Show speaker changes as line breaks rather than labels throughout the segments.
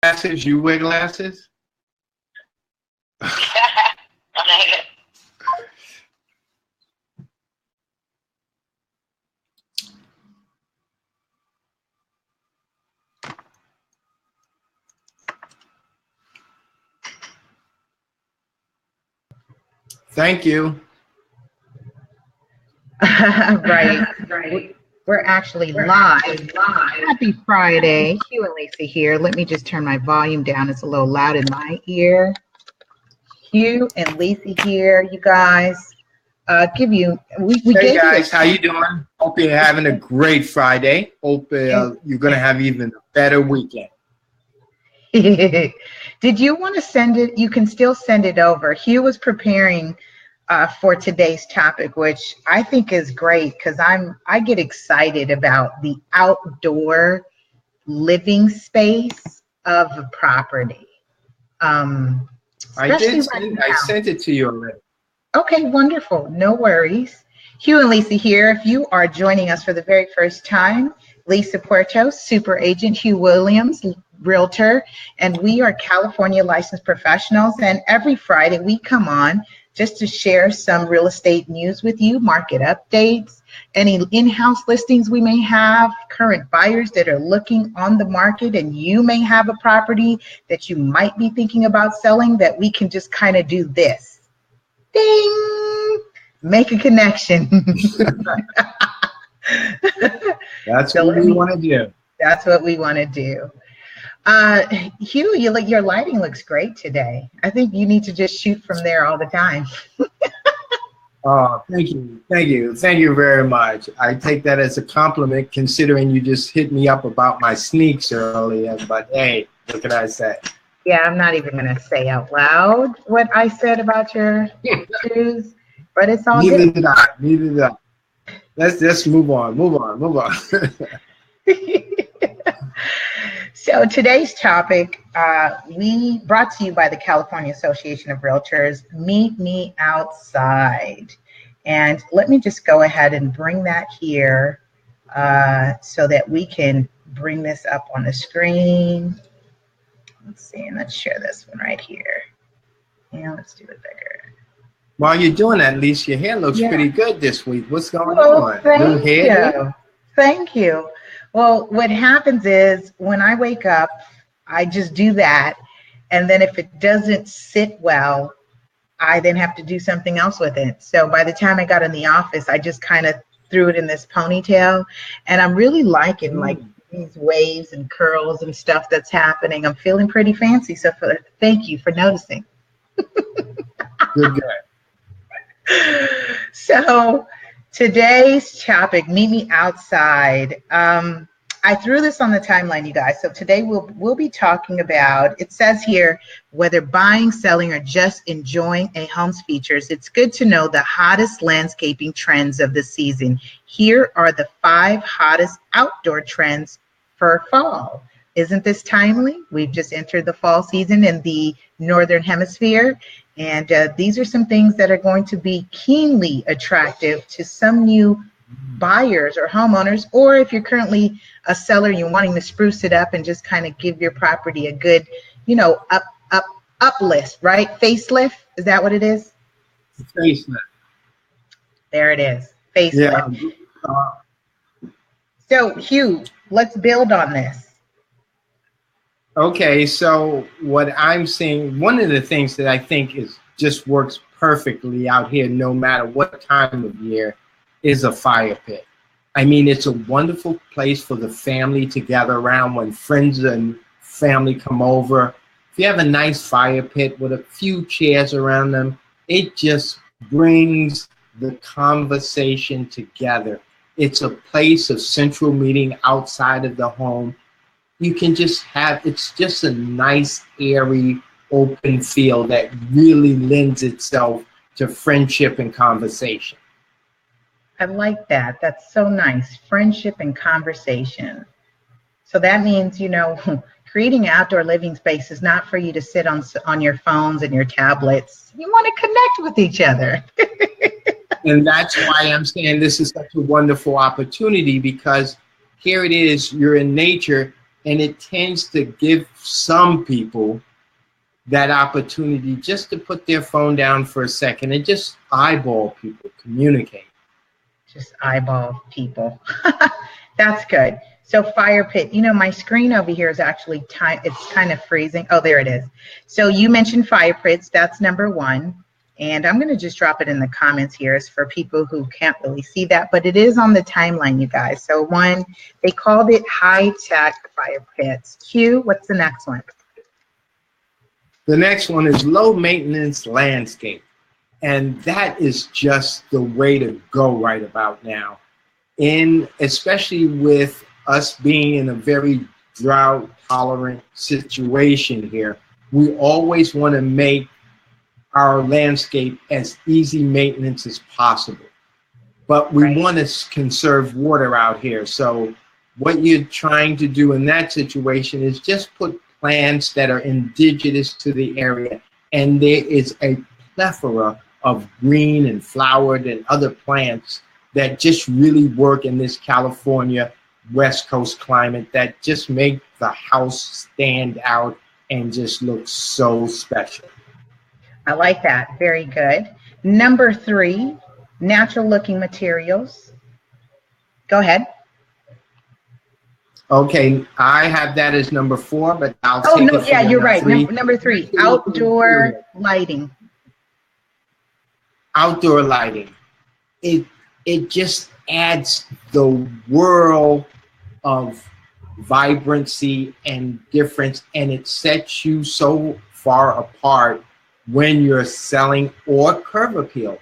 glasses? You wear glasses? Thank you.
Right. We're actually live. Happy Friday. Hugh and Lisa here. Let me just turn my volume down. It's a little loud in my ear. Hugh and Lisa here, you guys.
Hey guys, how you doing? Hope you're having a great Friday. Hope you're going to have even a better weekend.
Did you want to send it? You can still send it over. Hugh was preparing for today's topic, which I think is great because I get excited about the outdoor living space of a property.
I sent it to you already.
Okay, wonderful. No worries. Hugh and Lisa here. If you are joining us for the very first time, Lisa Puerto, super agent, Hugh Williams, realtor, and we are California licensed professionals. And every Friday we come on just to share some real estate news with you, market updates, any in-house listings we may have, current buyers that are looking on the market, and you may have a property that you might be thinking about selling that we can just kind of do this. Ding! Make a connection.
That's what we want to do.
That's what we want to do. Hugh, your lighting looks great today. I think you need to just shoot from there all the time.
Oh, thank you very much. I take that as a compliment, considering you just hit me up about my sneaks earlier. But hey, what can I say?
Yeah, I'm not even going to say out loud what I said about your shoes, but it's all good.
Neither did I. Let's just move on.
So today's topic, we brought to you by the California Association of Realtors, Meet Me Outside. And let me just go ahead and bring that here so that we can bring this up on the screen. Let's see, and let's share this one right here. Yeah, let's do it bigger.
While you're doing that, Lisa, your hair looks pretty good this week. What's going on?
Thank you. Well, what happens is when I wake up, I just do that. And then if it doesn't sit well, I then have to do something else with it. So by the time I got in the office, I just kind of threw it in this ponytail. And I'm really liking like these waves and curls and stuff that's happening. I'm feeling pretty fancy. So thank you for noticing.
Good.
So today's topic, Meet Me Outside. I threw this on the timeline, you guys. So today we'll be talking about, it says here, whether buying, selling, or just enjoying a home's features, it's good to know the hottest landscaping trends of the season. Here are the 5 hottest outdoor trends for fall. Isn't this timely? We've just entered the fall season in the Northern Hemisphere. And these are some things that are going to be keenly attractive to some new buyers or homeowners, or if you're currently a seller, you're wanting to spruce it up and just kind of give your property a good, uplift, right? Facelift, is that what it is?
Facelift.
There it is, facelift. Yeah. So Hugh, let's build on this.
Okay, so what I'm seeing, one of the things that I think just works perfectly out here, no matter what time of year, is a fire pit. I mean, it's a wonderful place for the family to gather around when friends and family come over. If you have a nice fire pit with a few chairs around them, it just brings the conversation together. It's a place of central meeting outside of the home. You can just it's just a nice, airy, open feel that really lends itself to friendship and conversation.
I like that. That's so nice. Friendship and conversation. So that means, creating an outdoor living space is not for you to sit on your phones and your tablets. You want to connect with each other.
And that's why I'm saying this is such a wonderful opportunity, because here it is, you're in nature, And it tends to give some people that opportunity just to put their phone down for a second and just eyeball people, communicate.
Just eyeball people. That's good. So fire pit, you know, my screen over here is actually time. It's kind of freezing. Oh, there it is. So you mentioned fire pits. That's number one. And I'm going to just drop it in the comments here for people who can't really see that, but it is on the timeline, you guys. So one, they called it high-tech fire pits. Hugh, what's the next one?
The next one is low maintenance landscape. And that is just the way to go right about now. Especially with us being in a very drought tolerant situation here, we always want to make our landscape as easy maintenance as possible. But we want to conserve water out here. So what you're trying to do in that situation is just put plants that are indigenous to the area. And there is a plethora of green and flowered and other plants that just really work in this California West Coast climate that just make the house stand out and just look so special.
I like that. Very good. Number three, natural looking materials. Go ahead.
Okay, I have that as number 4, but I'll take it.
Yeah, you're right. Number 3, outdoor lighting.
Outdoor lighting. It just adds the world of vibrancy and difference, and it sets you so far apart when you're selling or curb appeal.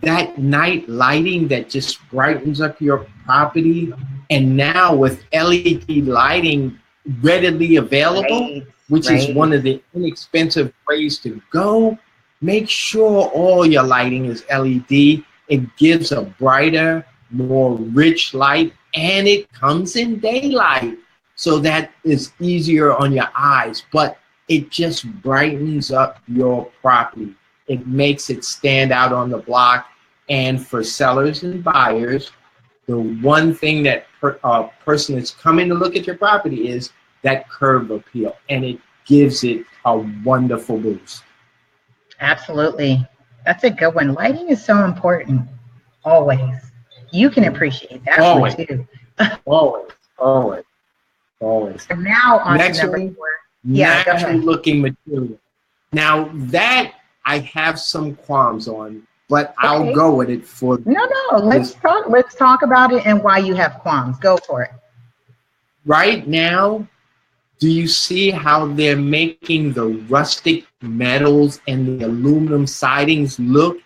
That night lighting that just brightens up your property, and now with LED lighting readily available, which is one of the inexpensive ways to go, make sure all your lighting is LED. It gives a brighter, more rich light, and it comes in daylight, so that is easier on your eyes, but it just brightens up your property. It makes it stand out on the block. And for sellers and buyers, the one thing that a person that's coming to look at your property is that curb appeal, and it gives it a wonderful boost.
Absolutely. That's a good one. Lighting is so important. Always. You can appreciate that one too.
Always.
And now on to number 4. Yeah,
natural looking material. Now that I have some qualms on, but I'll go with it for
let's talk about it and why you have qualms. Go for it.
Right now, do you see how they're making the rustic metals and the aluminum sidings look?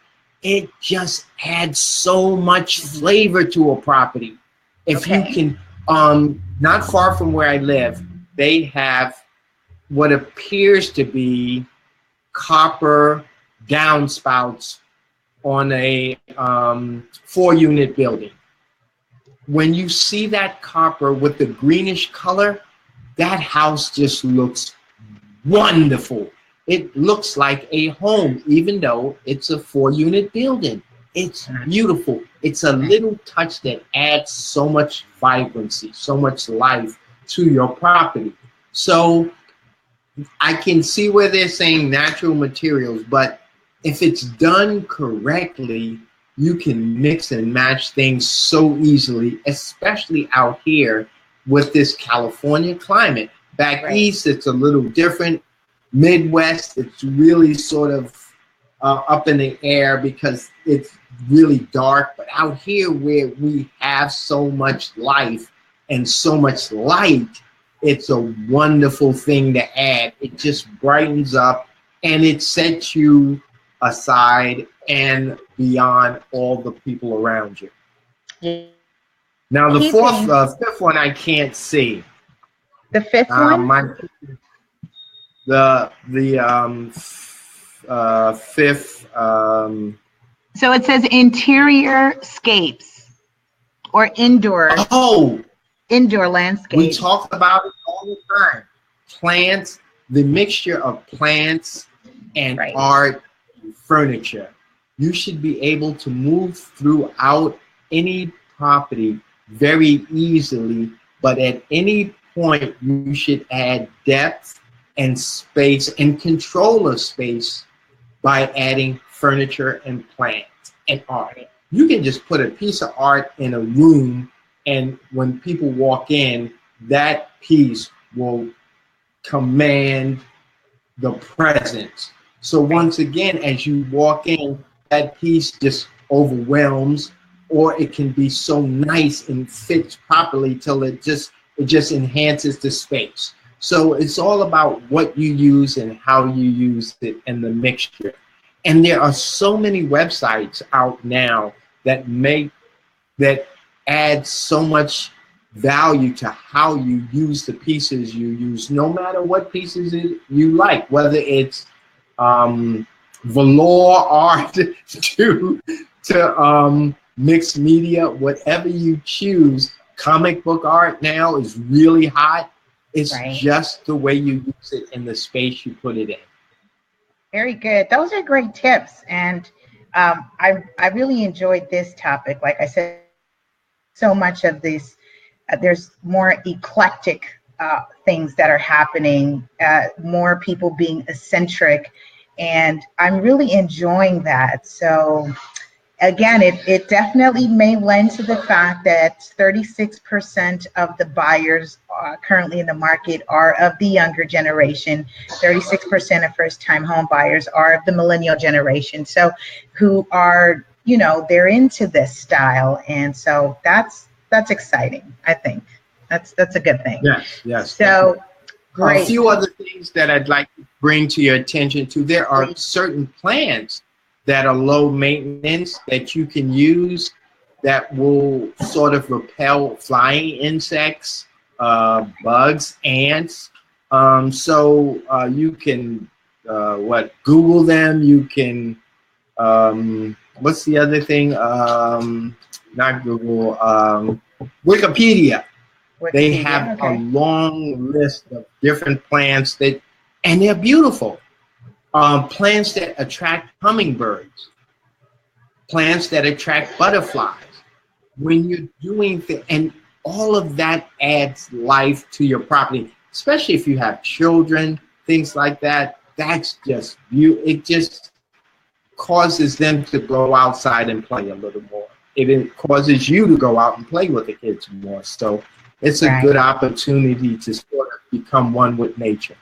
It just adds so much flavor to a property. If you can, not far from where I live, they have what appears to be copper downspouts on a 4-unit building. When you see that copper with the greenish color, that house just looks wonderful. It looks like a home, even though it's a 4-unit building. It's beautiful. It's a little touch that adds so much vibrancy, so much life to your property. So I can see where they're saying natural materials, but if it's done correctly, you can mix and match things so easily, especially out here with this California climate. Back east, it's a little different. Midwest, it's really sort of up in the air because it's really dark. But out here where we have so much life and so much light, it's a wonderful thing to add. It just brightens up and it sets you aside and beyond all the people around you. Now the fifth one I can't see.
The fifth one?
Fifth.
So it says interior scapes or indoor. Indoor landscape.
We talk about it all the time. Plants, the mixture of plants and art, and furniture. You should be able to move throughout any property very easily, but at any point, you should add depth and space and control of space by adding furniture and plants and art. You can just put a piece of art in a room, and when people walk in, that piece will command the presence. So once again, as you walk in, that piece just overwhelms, or it can be so nice and fits properly till it just enhances the space. So it's all about what you use and how you use it and the mixture. And there are so many websites out now that add so much value to how you use the pieces you use, no matter what pieces you like, whether it's velour art to mixed media, whatever you choose. Comic book art now is really hot. It's just the way you use it and the space you put it in.
Very good. Those are great tips. And I really enjoyed this topic. Like I said, so much of this, there's more eclectic things that are happening, more people being eccentric, and I'm really enjoying that. So again, it definitely may lend to the fact that 36% of the buyers currently in the market are of the younger generation. 36% of first-time home buyers are of the millennial generation. So who are, you know, they're into this style. And so that's exciting, I think. That's a good thing.
Yes, yes.
So great.
A few other things that I'd like to bring to your attention too. There are certain plants that are low maintenance that you can use that will sort of repel flying insects, bugs, ants. So you can Google them. You can what's the other thing? Not Google. Wikipedia. They have a long list of different plants and they're beautiful. Plants that attract hummingbirds, plants that attract butterflies. When you're doing and all of that adds life to your property, especially if you have children, things like that. That's just it just causes them to go outside and play a little more. It causes you to go out and play with the kids more. So it's a good opportunity to sort of become one with nature.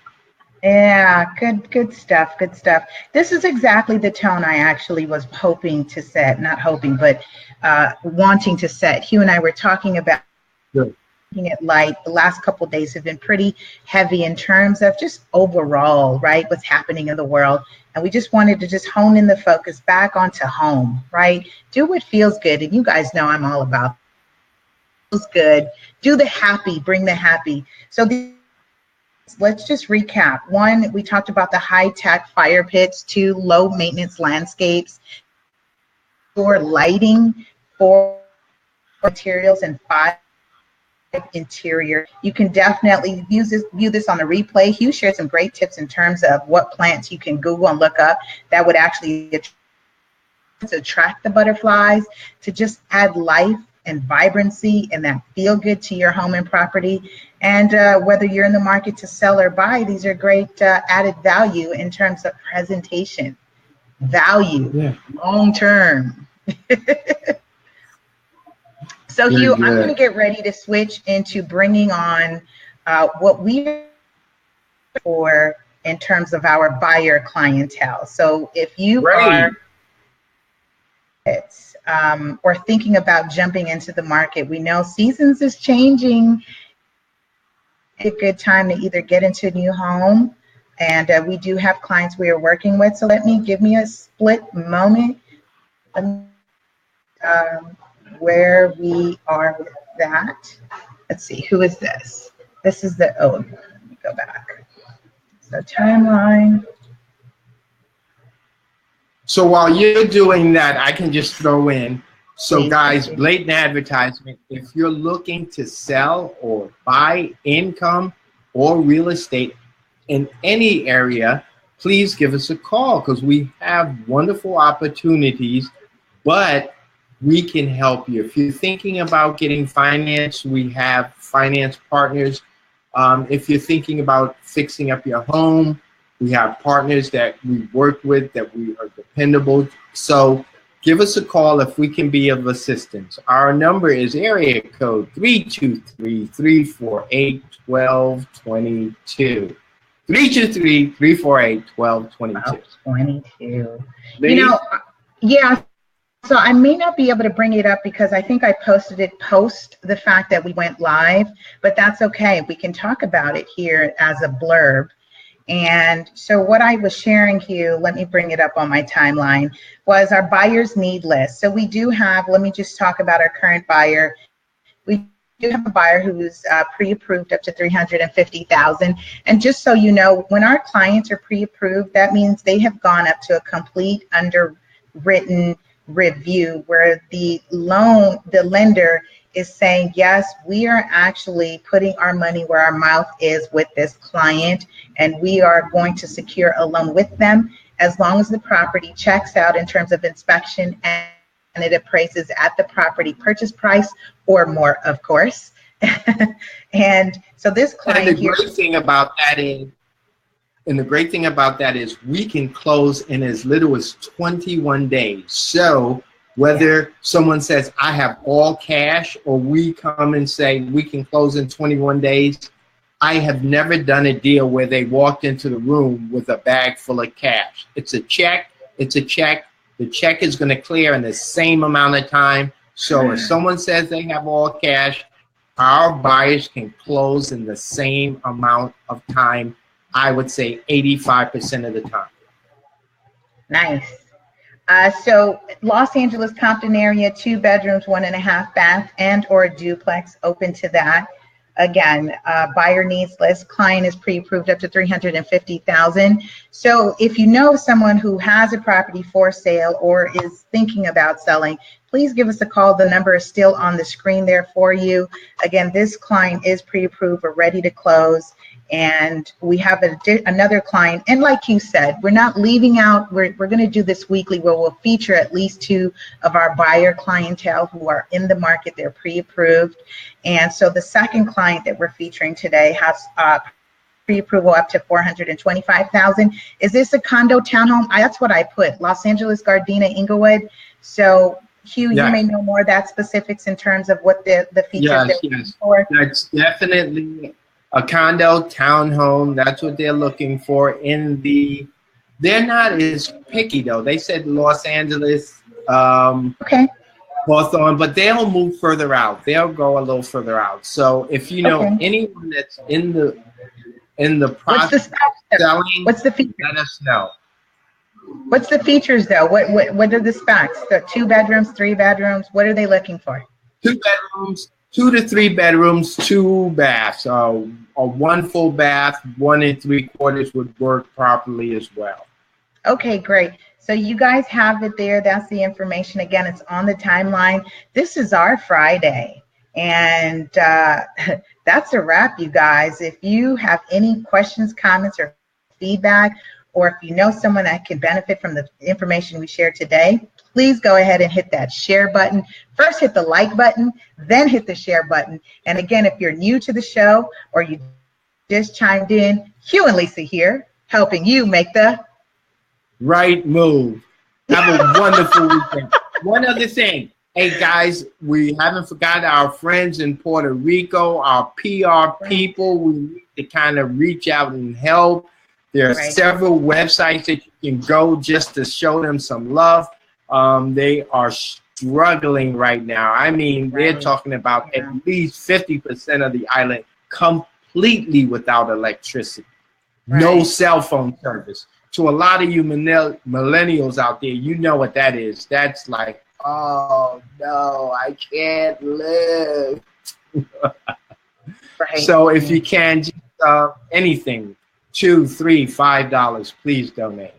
Yeah, good stuff, good stuff. This is exactly the tone I actually was hoping to set, not hoping, but wanting to set. Hugh and I were talking about making it light. The last couple of days have been pretty heavy in terms of just overall, right, what's happening in the world. And we just wanted to just hone in the focus back onto home, right? Do what feels good. And you guys know I'm all about feels good. Do the happy, bring the happy. So let's just recap. 1, we talked about the high-tech fire pits. 2, low-maintenance landscapes. 4, lighting. 4, materials. And 5, interior. You can definitely view this on a replay. Hugh shared some great tips in terms of what plants you can Google and look up that would actually attract the butterflies, to just add life and vibrancy and that feel good to your home and property. And whether you're in the market to sell or buy, these are great added value in terms of presentation, value, long term. So Hugh, I'm going to get ready to switch into bringing on what we for in terms of our buyer clientele. So if you are or thinking about jumping into the market, we know seasons is changing. A good time to either get into a new home, and we do have clients we are working with. So give me a split moment where we are with that. Let's see, who is this? This is the, let me go back. So timeline.
So while you're doing that, I can just throw in. So guys, blatant advertisement. If you're looking to sell or buy income or real estate in any area, please give us a call because we have wonderful opportunities, but we can help you. If you're thinking about getting finance, we have finance partners If you're thinking about fixing up your home, we have partners that we work with that we are dependable. So give us a call if we can be of assistance. Our number is area code 323-348-1222. 323-348-1222.
22. You
Ladies?
know, yeah. So I may not be able to bring it up because I think I posted it post the fact that we went live, but that's okay. We can talk about it here as a blurb. And so what I was sharing, Hugh, let me bring it up on my timeline, was our buyer's need list. So we do have, let me just talk about our current buyer. We do have a buyer who's pre-approved up to $350,000. And just so you know, when our clients are pre-approved, that means they have gone up to a complete underwritten review where the lender is saying, yes, we are actually putting our money where our mouth is with this client, and we are going to secure a loan with them as long as the property checks out in terms of inspection and it appraises at the property purchase price or more, of course. And so this client
And the great thing about that is we can close in as little as 21 days. So whether someone says, I have all cash, or we come and say we can close in 21 days, I have never done a deal where they walked into the room with a bag full of cash. It's a check. It's a check. The check is going to clear in the same amount of time. So if someone says they have all cash, our buyers can close in the same amount of time. I would say 85% of the time.
Nice. So Los Angeles, Compton area, 2 bedrooms, 1.5 bath, and or a duplex, open to that. Again, buyer needs list, client is pre-approved up to $350,000. So if you know someone who has a property for sale or is thinking about selling, please give us a call. The number is still on the screen there for you. Again, this client is pre-approved, we're ready to close. And we have another client, and like you said, we're not leaving out, we're going to do this weekly where we'll feature at least 2 of our buyer clientele who are in the market, they're pre-approved. And so the second client that we're featuring today has pre-approval up to $425,000. Is this a condo townhome? That's what I put, Los Angeles, Gardena, Inglewood. So Hugh, you may know more of that specifics in terms of what the features they're looking for.
That's definitely a condo, townhome, that's what they're looking for. They're not as picky though. They said Los Angeles,
okay,
Hawthorne, but they'll move further out. They'll go a little further out. So if you know anyone that's in the process of selling,
what's the feature?
let us know.
What's the features though? What are the specs? The 2 bedrooms, 3 bedrooms, what are they looking for?
2 bedrooms, 2 to 3 bedrooms, 2 baths. A 1 full bath, 1 3/4 would work properly as well.
Okay, great. So you guys have it there. That's the information. Again, it's on the timeline. This is our Friday. And that's a wrap, you guys. If you have any questions, comments, or feedback, or if you know someone that can benefit from the information we shared today, please go ahead and hit that share button. First, hit the like button, then hit the share button. And again, if you're new to the show or you just chimed in, Hugh and Lisa here, helping you make the
right move. Have a wonderful weekend. One other thing. Hey, guys, we haven't forgotten our friends in Puerto Rico, our PR people. We need to kind of reach out and help. There are several websites that you can go just to show them some love. They are struggling right now. I mean, they're talking about at least 50% of the island completely without electricity. No cell phone service. To a lot of you millennials out there, you know what that is. That's like, oh, no, I can't live. So if you can, just, anything, $2, $3, $5, please donate.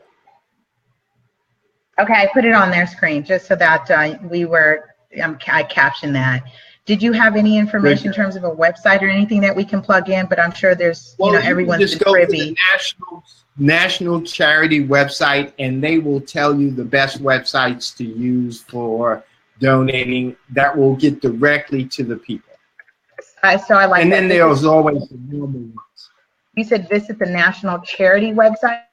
Okay, I put it on their screen just so that I captioned that. Did you have any information in terms of a website or anything that we can plug in? But I'm sure there's, everyone's
just
been
go
privy.
to the national charity website, and they will tell you the best websites to use for donating. That will get directly to the people.
So I like
And
that.
then there's always the normal ones.
You said visit the national charity website?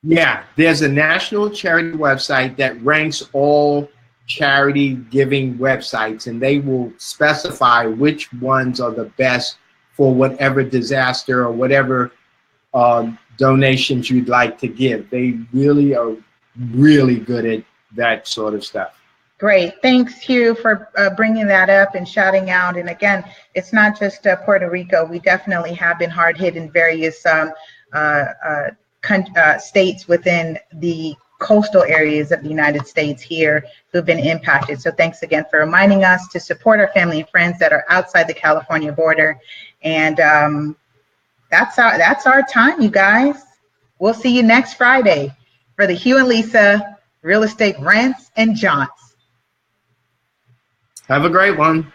Yeah, there's a national charity website that ranks all charity giving websites, and they will specify which ones are the best for whatever disaster or whatever donations you'd like to give. They really are really good at that sort of stuff.
Great. Thanks, Hugh, for bringing that up and shouting out. And again, it's not just Puerto Rico. We definitely have been hard hit in various states within the coastal areas of the United States here who've been impacted. So thanks again for reminding us to support our family and friends that are outside the California border. And that's our time, you guys. We'll see you next Friday for the Hugh and Lisa Real Estate Rants and Jaunts.
Have a great one.